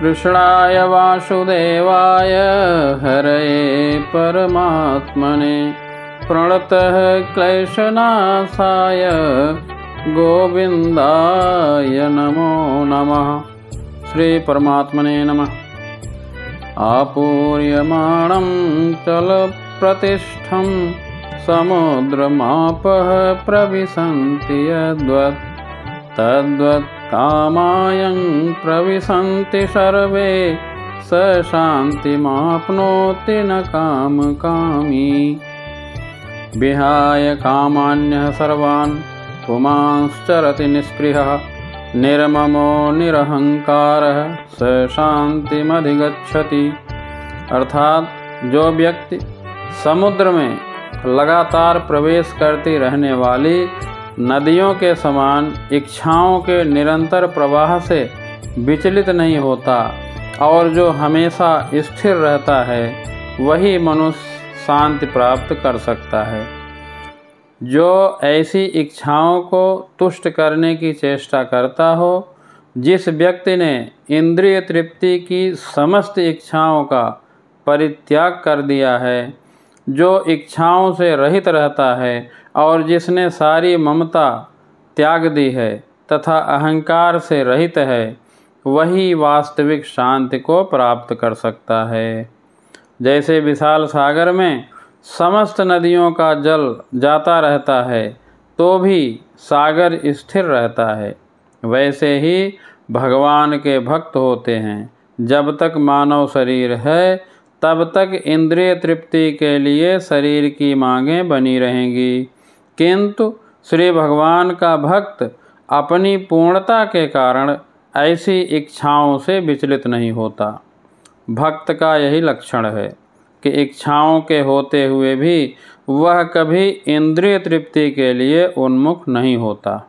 कृष्णाय वासुदेवाय हरये परमात्मने प्रणतः क्लेशनाशाय गोविंदाय नमो नमः। श्री परमात्मने नमः। आपूर्यमाणं चलप्रतिष्ठं समुद्रमापः प्रविशन्ति यद्वत् तद्वत् कामायं प्रविशन्ति सर्वे स शान्तिमाप्नोति न कामकामी। विहाय कामान्यः सर्वान् पुमांश्चरति निःस्पृहः निर्ममो निरहंकारः स शान्तिमधिगच्छति। अर्थात जो व्यक्ति समुद्र में लगातार प्रवेश करती रहने वाली नदियों के समान इच्छाओं के निरंतर प्रवाह से विचलित नहीं होता और जो हमेशा स्थिर रहता है, वही मनुष्य शांति प्राप्त कर सकता है। जो ऐसी इच्छाओं को तुष्ट करने की चेष्टा करता हो, जिस व्यक्ति ने इंद्रिय तृप्ति की समस्त इच्छाओं का परित्याग कर दिया है, जो इच्छाओं से रहित रहता है और जिसने सारी ममता त्याग दी है तथा अहंकार से रहित है, वही वास्तविक शांति को प्राप्त कर सकता है। जैसे विशाल सागर में समस्त नदियों का जल जाता रहता है तो भी सागर स्थिर रहता है, वैसे ही भगवान के भक्त होते हैं। जब तक मानव शरीर है तब तक इंद्रिय तृप्ति के लिए शरीर की मांगें बनी रहेंगी, किंतु श्री भगवान का भक्त अपनी पूर्णता के कारण ऐसी इच्छाओं से विचलित नहीं होता। भक्त का यही लक्षण है कि इच्छाओं के होते हुए भी वह कभी इंद्रिय तृप्ति के लिए उन्मुख नहीं होता।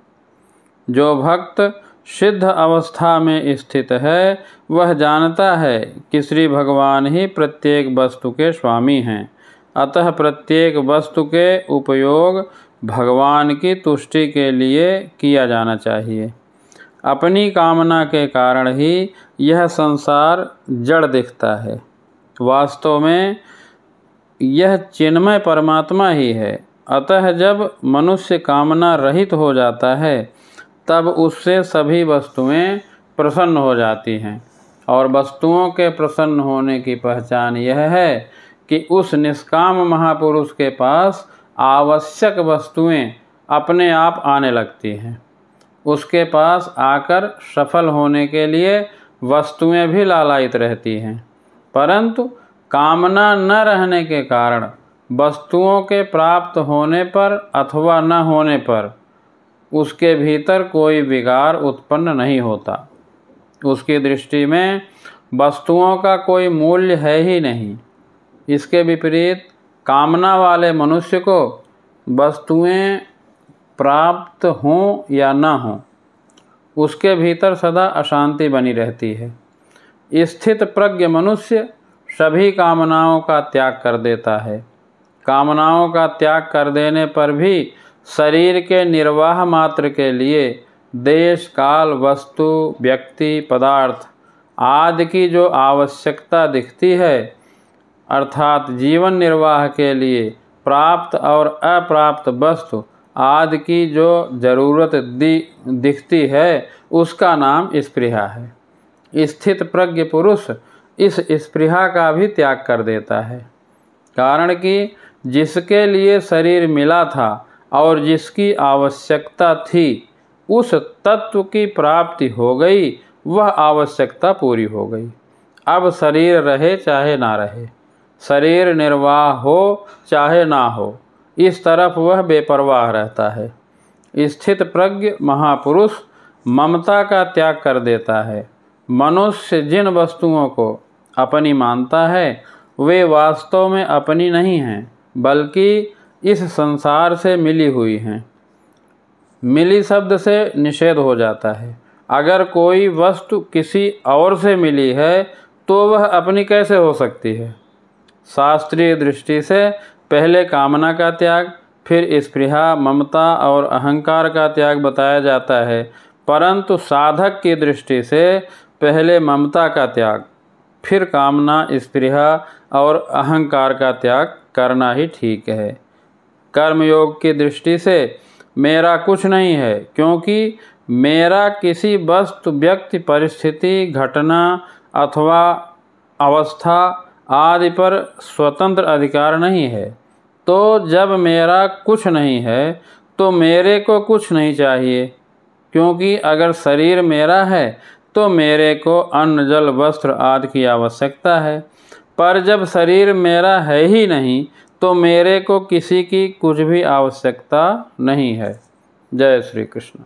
जो भक्त सिद्ध अवस्था में स्थित है, वह जानता है कि श्री भगवान ही प्रत्येक वस्तु के स्वामी हैं, अतः प्रत्येक वस्तु के उपयोग भगवान की तुष्टि के लिए किया जाना चाहिए। अपनी कामना के कारण ही यह संसार जड़ दिखता है। वास्तव में यह चिन्मय परमात्मा ही है। अतः जब मनुष्य कामना रहित हो जाता है, तब उससे सभी वस्तुएं प्रसन्न हो जाती हैं। और वस्तुओं के प्रसन्न होने की पहचान यह है कि उस निष्काम महापुरुष के पास आवश्यक वस्तुएं अपने आप आने लगती हैं। उसके पास आकर सफल होने के लिए वस्तुएं भी लालायित रहती हैं, परंतु कामना न रहने के कारण वस्तुओं के प्राप्त होने पर अथवा न होने पर उसके भीतर कोई विकार उत्पन्न नहीं होता। उसकी दृष्टि में वस्तुओं का कोई मूल्य है ही नहीं। इसके विपरीत कामना वाले मनुष्य को वस्तुएं प्राप्त हों या न हों, उसके भीतर सदा अशांति बनी रहती है। स्थित प्रज्ञ मनुष्य सभी कामनाओं का त्याग कर देता है। कामनाओं का त्याग कर देने पर भी शरीर के निर्वाह मात्र के लिए देश काल वस्तु व्यक्ति पदार्थ आदि की जो आवश्यकता दिखती है, अर्थात जीवन निर्वाह के लिए प्राप्त और अप्राप्त वस्तु आदि की जो जरूरत दिखती है, उसका नाम स्पृहा है। स्थित प्रज्ञ पुरुष इस स्पृहा का भी त्याग कर देता है। कारण कि जिसके लिए शरीर मिला था और जिसकी आवश्यकता थी, उस तत्व की प्राप्ति हो गई, वह आवश्यकता पूरी हो गई। अब शरीर रहे चाहे ना रहे, शरीर निर्वाह हो चाहे ना हो, इस तरफ वह बेपरवाह रहता है। स्थित प्रज्ञ महापुरुष ममता का त्याग कर देता है। मनुष्य जिन वस्तुओं को अपनी मानता है, वे वास्तव में अपनी नहीं हैं, बल्कि इस संसार से मिली हुई हैं। मिली शब्द से निषेध हो जाता है। अगर कोई वस्तु किसी और से मिली है तो वह अपनी कैसे हो सकती है? शास्त्रीय दृष्टि से पहले कामना का त्याग, फिर स्पृहा ममता और अहंकार का त्याग बताया जाता है, परंतु साधक की दृष्टि से पहले ममता का त्याग, फिर कामना, स्पृहा और अहंकार का त्याग करना ही ठीक है। कर्मयोग की दृष्टि से मेरा कुछ नहीं है, क्योंकि मेरा किसी वस्तु, व्यक्ति, परिस्थिति, घटना अथवा अवस्था आदि पर स्वतंत्र अधिकार नहीं है। तो जब मेरा कुछ नहीं है तो मेरे को कुछ नहीं चाहिए, क्योंकि अगर शरीर मेरा है तो मेरे को अन्न, जल, वस्त्र आदि की आवश्यकता है। पर जब शरीर मेरा है ही नहीं तो मेरे को किसी की कुछ भी आवश्यकता नहीं है। जय श्री कृष्ण।